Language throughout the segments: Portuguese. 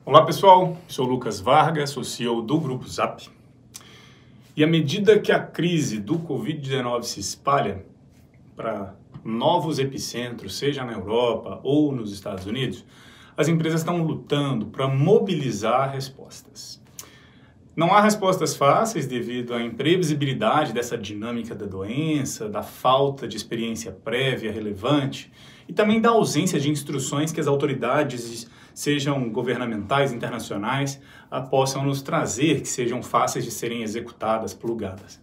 Olá pessoal, sou Lucas Vargas, sou CEO do Grupo Zap. E à medida que a crise do Covid-19 se espalha para novos epicentros, seja na Europa ou nos Estados Unidos, as empresas estão lutando para mobilizar respostas. Não há respostas fáceis devido à imprevisibilidade dessa dinâmica da doença, da falta de experiência prévia relevante e também da ausência de instruções que as autoridades, sejam governamentais, internacionais, possam nos trazer, que sejam fáceis de serem executadas, plugadas.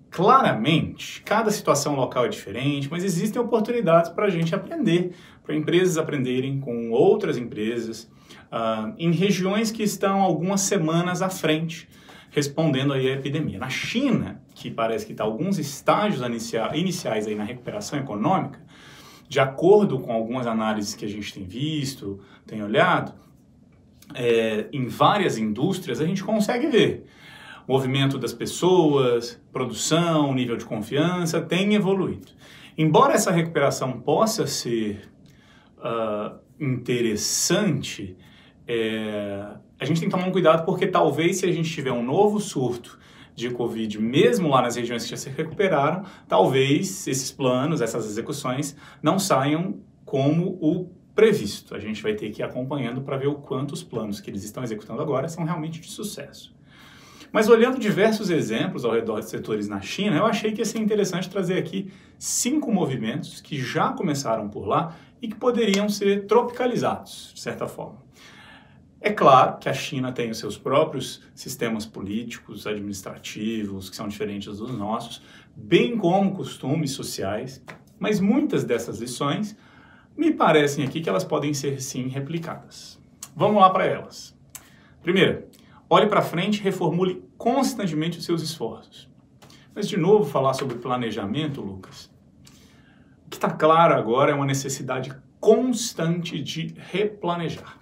Claramente, cada situação local é diferente, mas existem oportunidades para a gente aprender, para empresas aprenderem com outras empresas, em regiões que estão algumas semanas à frente, respondendo aí à epidemia. Na China, que parece que está alguns estágios iniciais aí na recuperação econômica, de acordo com algumas análises que a gente tem visto, tem olhado, em várias indústrias a gente consegue ver o movimento das pessoas, produção, nível de confiança tem evoluído. Embora essa recuperação possa ser interessante, a gente tem que tomar um cuidado porque talvez se a gente tiver um novo surto de Covid, mesmo lá nas regiões que já se recuperaram, talvez esses planos, essas execuções não saiam como o previsto. A gente vai ter que ir acompanhando para ver o quanto os planos que eles estão executando agora são realmente de sucesso. Mas olhando diversos exemplos ao redor de setores na China, eu achei que ia ser interessante trazer aqui 5 movimentos que já começaram por lá e que poderiam ser tropicalizados, de certa forma. É claro que a China tem os seus próprios sistemas políticos, administrativos, que são diferentes dos nossos, bem como costumes sociais, mas muitas dessas lições me parecem aqui que elas podem ser, sim, replicadas. Vamos lá para elas. Primeiro, olhe para frente e reformule constantemente os seus esforços. Mas, de novo, falar sobre planejamento, Lucas, o que está claro agora é uma necessidade constante de replanejar.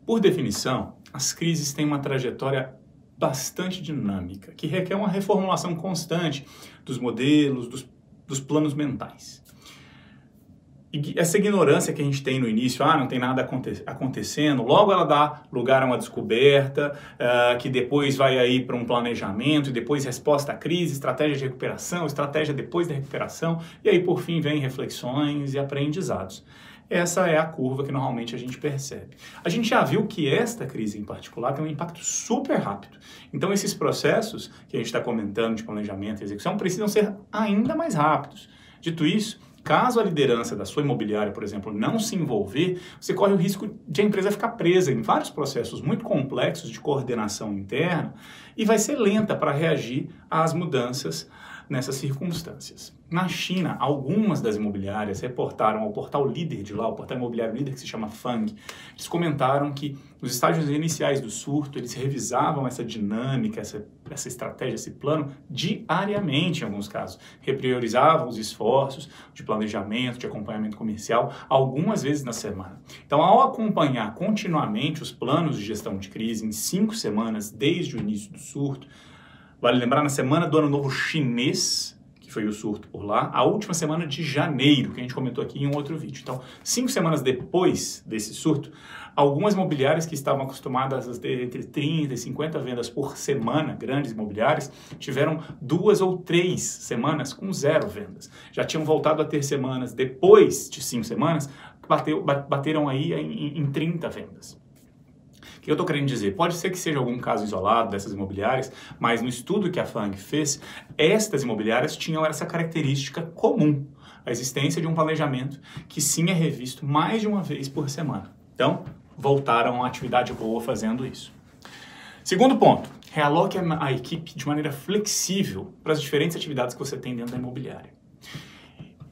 Por definição, as crises têm uma trajetória bastante dinâmica, que requer uma reformulação constante dos modelos, dos planos mentais. E essa ignorância que a gente tem no início, não tem nada acontecendo, logo ela dá lugar a uma descoberta, que depois vai aí para um planejamento, e depois resposta à crise, estratégia de recuperação, estratégia depois da recuperação, e aí por fim vem reflexões e aprendizados. Essa é a curva que normalmente a gente percebe. A gente já viu que esta crise em particular tem um impacto super rápido. Então esses processos que a gente está comentando de planejamento e execução precisam ser ainda mais rápidos. Dito isso, caso a liderança da sua imobiliária, por exemplo, não se envolver, você corre o risco de a empresa ficar presa em vários processos muito complexos de coordenação interna e vai ser lenta para reagir às mudanças nessas circunstâncias. Na China, algumas das imobiliárias reportaram ao portal líder de lá, o portal imobiliário líder que se chama FANG, eles comentaram que nos estágios iniciais do surto, eles revisavam essa dinâmica, essa estratégia, esse plano diariamente em alguns casos. Repriorizavam os esforços de planejamento, de acompanhamento comercial, algumas vezes na semana. Então, ao acompanhar continuamente os planos de gestão de crise em 5 semanas desde o início do surto, vale lembrar, na semana do Ano Novo Chinês, que foi o surto por lá, a última semana de janeiro, que a gente comentou aqui em um outro vídeo. Então, 5 semanas depois desse surto, algumas imobiliárias que estavam acostumadas a ter entre 30 e 50 vendas por semana, grandes imobiliárias, tiveram 2 ou 3 semanas com 0 vendas. Já tinham voltado a ter semanas depois de 5 semanas, bateram aí em 30 vendas. O que eu estou querendo dizer? Pode ser que seja algum caso isolado dessas imobiliárias, mas no estudo que a FANG fez, estas imobiliárias tinham essa característica comum, a existência de um planejamento que sim é revisto mais de uma vez por semana. Então, voltaram a atividade boa fazendo isso. Segundo ponto, realoque a equipe de maneira flexível para as diferentes atividades que você tem dentro da imobiliária.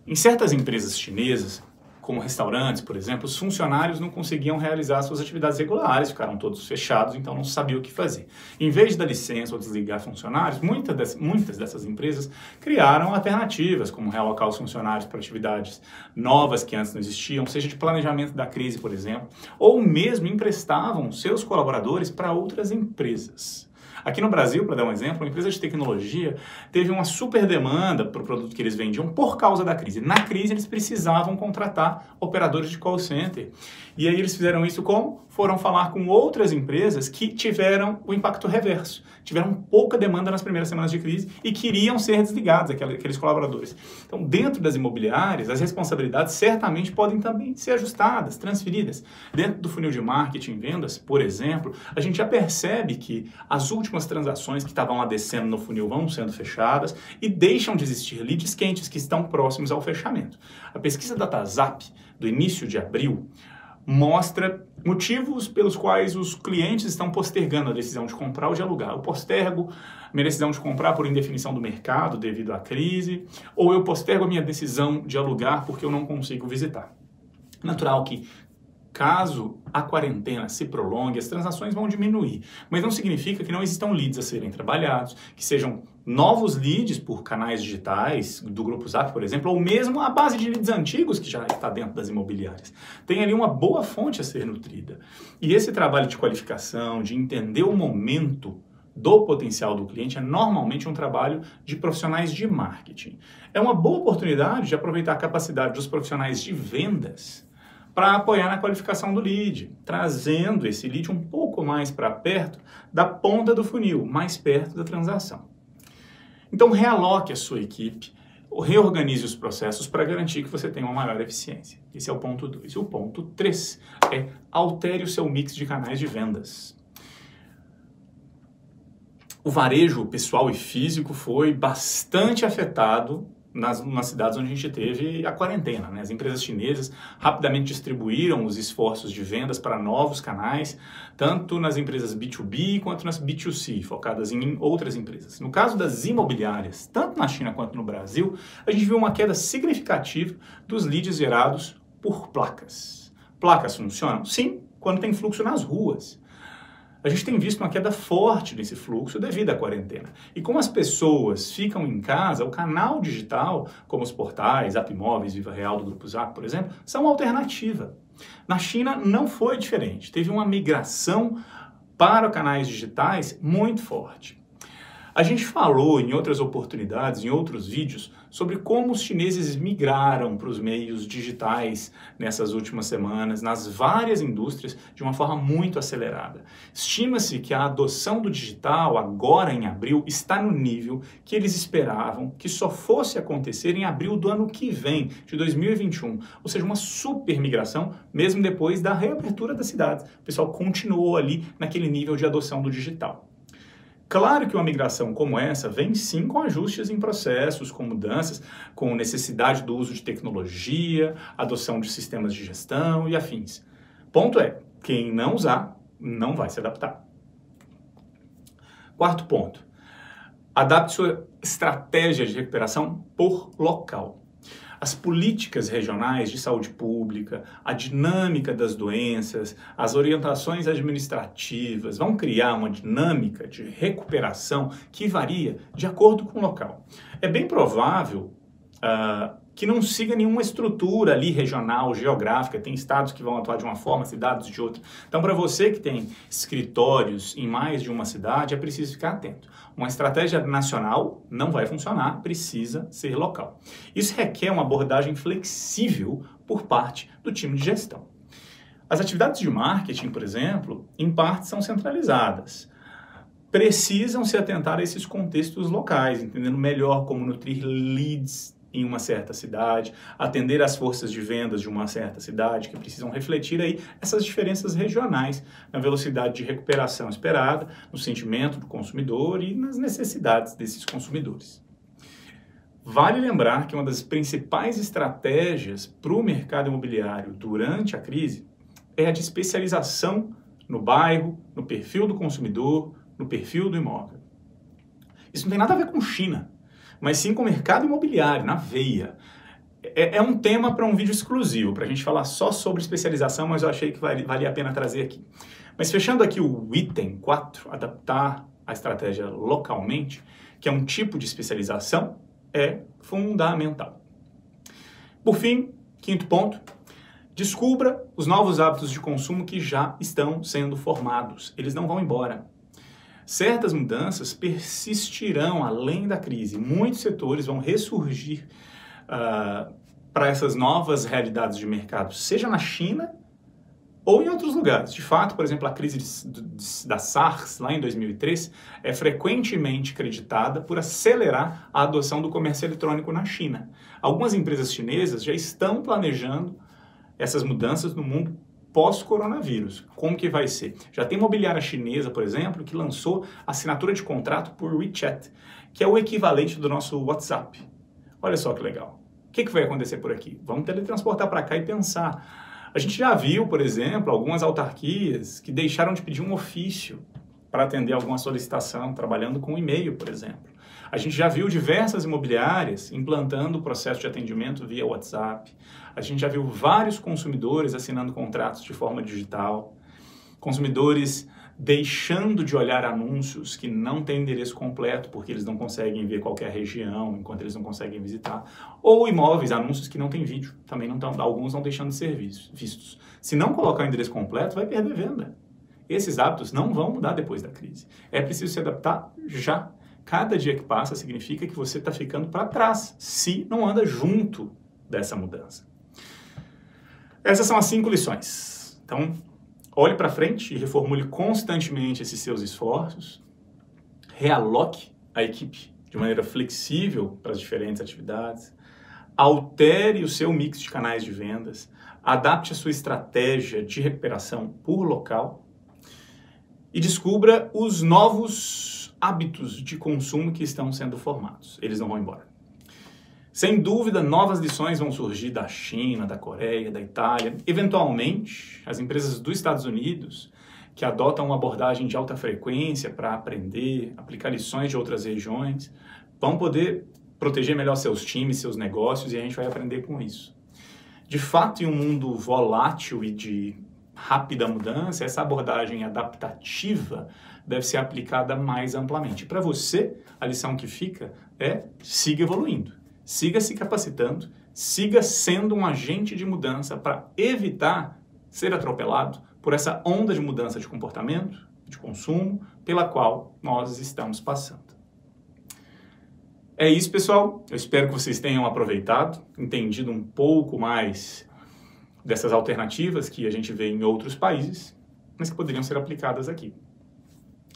Em certas empresas chinesas, como restaurantes, por exemplo, os funcionários não conseguiam realizar suas atividades regulares, ficaram todos fechados, então não sabia o que fazer. Em vez de dar licença ou desligar funcionários, muitas dessas empresas criaram alternativas, como realocar os funcionários para atividades novas que antes não existiam, seja de planejamento da crise, por exemplo, ou mesmo emprestavam seus colaboradores para outras empresas. Aqui no Brasil, para dar um exemplo, uma empresa de tecnologia teve uma super demanda para o produto que eles vendiam por causa da crise. Na crise, eles precisavam contratar operadores de call center. E aí eles fizeram isso como? Foram falar com outras empresas que tiveram o impacto reverso. Tiveram pouca demanda nas primeiras semanas de crise e queriam ser desligados, aqueles colaboradores. Então, dentro das imobiliárias, as responsabilidades certamente podem também ser ajustadas, transferidas. Dentro do funil de marketing e vendas, por exemplo, a gente já percebe que as últimas transações que estavam lá descendo no funil vão sendo fechadas e deixam de existir leads quentes que estão próximos ao fechamento. A pesquisa da DataZap, do início de abril, mostra motivos pelos quais os clientes estão postergando a decisão de comprar ou de alugar. Eu postergo minha decisão de comprar por indefinição do mercado devido à crise, ou eu postergo a minha decisão de alugar porque eu não consigo visitar. Natural que, caso a quarentena se prolongue, as transações vão diminuir, mas não significa que não existam leads a serem trabalhados, que sejam novos leads por canais digitais, do Grupo Zap, por exemplo, ou mesmo a base de leads antigos que já está dentro das imobiliárias. Tem ali uma boa fonte a ser nutrida. E esse trabalho de qualificação, de entender o momento do potencial do cliente, é normalmente um trabalho de profissionais de marketing. É uma boa oportunidade de aproveitar a capacidade dos profissionais de vendas para apoiar na qualificação do lead, trazendo esse lead um pouco mais para perto da ponta do funil, mais perto da transação. Então, realoque a sua equipe, reorganize os processos para garantir que você tenha uma maior eficiência. Esse é o ponto 2. E o ponto 3 é altere o seu mix de canais de vendas. O varejo pessoal e físico foi bastante afetado nas cidades onde a gente teve a quarentena, né? As empresas chinesas rapidamente distribuíram os esforços de vendas para novos canais, tanto nas empresas B2B quanto nas B2C, focadas em outras empresas. No caso das imobiliárias, tanto na China quanto no Brasil, a gente viu uma queda significativa dos leads gerados por placas. Placas funcionam? Sim, quando tem fluxo nas ruas. A gente tem visto uma queda forte nesse fluxo devido à quarentena. E como as pessoas ficam em casa, o canal digital, como os portais, App Móveis, Viva Real do Grupo Zap, por exemplo, são uma alternativa. Na China não foi diferente. Teve uma migração para canais digitais muito forte. A gente falou em outras oportunidades, em outros vídeos, sobre como os chineses migraram para os meios digitais nessas últimas semanas, nas várias indústrias, de uma forma muito acelerada. Estima-se que a adoção do digital, agora em abril, está no nível que eles esperavam que só fosse acontecer em abril do ano que vem, de 2021. Ou seja, uma super migração, mesmo depois da reabertura das cidades. O pessoal continuou ali naquele nível de adoção do digital. Claro que uma migração como essa vem sim com ajustes em processos, com mudanças, com necessidade do uso de tecnologia, adoção de sistemas de gestão e afins. Ponto é, quem não usar, não vai se adaptar. Quarto ponto, adapte sua estratégia de recuperação por local. As políticas regionais de saúde pública, a dinâmica das doenças, as orientações administrativas vão criar uma dinâmica de recuperação que varia de acordo com o local. É bem provável que não siga nenhuma estrutura ali regional, geográfica. Tem estados que vão atuar de uma forma, cidades de outra. Então, para você que tem escritórios em mais de uma cidade, é preciso ficar atento. Uma estratégia nacional não vai funcionar, precisa ser local. Isso requer uma abordagem flexível por parte do time de gestão. As atividades de marketing, por exemplo, em parte são centralizadas. Precisam se atentar a esses contextos locais, entendendo melhor como nutrir leads em uma certa cidade, atender às forças de vendas de uma certa cidade, que precisam refletir aí essas diferenças regionais na velocidade de recuperação esperada, no sentimento do consumidor e nas necessidades desses consumidores. Vale lembrar que uma das principais estratégias para o mercado imobiliário durante a crise é a de especialização no bairro, no perfil do consumidor, no perfil do imóvel. Isso não tem nada a ver com China, mas sim com o mercado imobiliário, na veia. É um tema para um vídeo exclusivo, para a gente falar só sobre especialização, mas eu achei que valia a pena trazer aqui. Mas fechando aqui o item 4, adaptar a estratégia localmente, que é um tipo de especialização, é fundamental. Por fim, quinto ponto, descubra os novos hábitos de consumo que já estão sendo formados. Eles não vão embora. certas mudanças persistirão além da crise. Muitos setores vão ressurgir para essas novas realidades de mercado, seja na China ou em outros lugares. De fato, por exemplo, a crise da SARS, lá em 2003, é frequentemente creditada por acelerar a adoção do comércio eletrônico na China. Algumas empresas chinesas já estão planejando essas mudanças no mundo pós-coronavírus. Como que vai ser? Já tem imobiliária chinesa, por exemplo, que lançou assinatura de contrato por WeChat, que é o equivalente do nosso WhatsApp. Olha só que legal. O que vai acontecer por aqui? Vamos teletransportar para cá e pensar. A gente já viu, por exemplo, algumas autarquias que deixaram de pedir um ofício para atender alguma solicitação, trabalhando com e-mail, por exemplo. A gente já viu diversas imobiliárias implantando o processo de atendimento via WhatsApp. A gente já viu vários consumidores assinando contratos de forma digital. Consumidores deixando de olhar anúncios que não têm endereço completo, porque eles não conseguem ver qualquer região, enquanto eles não conseguem visitar. Ou imóveis, anúncios que não têm vídeo, também não estão, alguns não deixando de ser vistos. Se não colocar o endereço completo, vai perder venda. Esses hábitos não vão mudar depois da crise. É preciso se adaptar já. Cada dia que passa significa que você está ficando para trás, se não anda junto dessa mudança. Essas são as 5 lições. Então, olhe para frente e reformule constantemente esses seus esforços. Realoque a equipe de maneira flexível para as diferentes atividades. Altere o seu mix de canais de vendas. Adapte a sua estratégia de recuperação por local. E descubra os novos hábitos de consumo que estão sendo formados. Eles não vão embora. Sem dúvida, novas lições vão surgir da China, da Coreia, da Itália. Eventualmente, as empresas dos Estados Unidos, que adotam uma abordagem de alta frequência para aprender, aplicar lições de outras regiões, vão poder proteger melhor seus times, seus negócios, e a gente vai aprender com isso. De fato, em um mundo volátil e de rápida mudança, essa abordagem adaptativa deve ser aplicada mais amplamente. Para você, a lição que fica é: siga evoluindo. Siga se capacitando, siga sendo um agente de mudança para evitar ser atropelado por essa onda de mudança de comportamento, de consumo, pela qual nós estamos passando. É isso, pessoal. Eu espero que vocês tenham aproveitado, entendido um pouco mais dessas alternativas que a gente vê em outros países, mas que poderiam ser aplicadas aqui.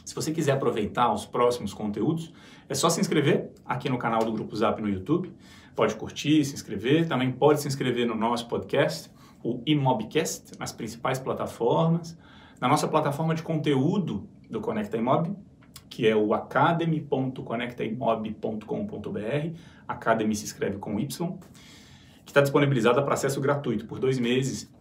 Se você quiser aproveitar os próximos conteúdos, é só se inscrever aqui no canal do Grupo Zap no YouTube. Pode curtir, se inscrever. Também pode se inscrever no nosso podcast, o Imobcast, nas principais plataformas. Na nossa plataforma de conteúdo do Conecta Imob, que é o academy.conectaimob.com.br. Academy se escreve com Y, que está disponibilizada para acesso gratuito por 2 meses.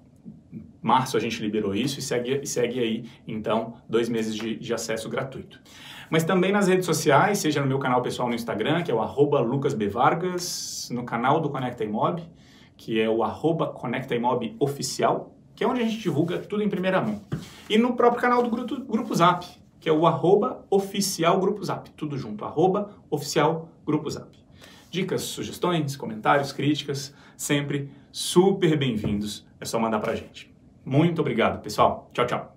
Março a gente liberou isso e segue aí, então, 2 meses de acesso gratuito. Mas também nas redes sociais, seja no meu canal pessoal no Instagram, que é o @lucasbvargas, no canal do Conecta Imob, que é o @conectaimoboficial, que é onde a gente divulga tudo em primeira mão. E no próprio canal do Grupo Zap, que é o @oficialgrupozap, tudo junto, @oficialgrupozap. Dicas, sugestões, comentários, críticas, sempre super bem-vindos. É só mandar pra gente. Muito obrigado, pessoal. Tchau, tchau.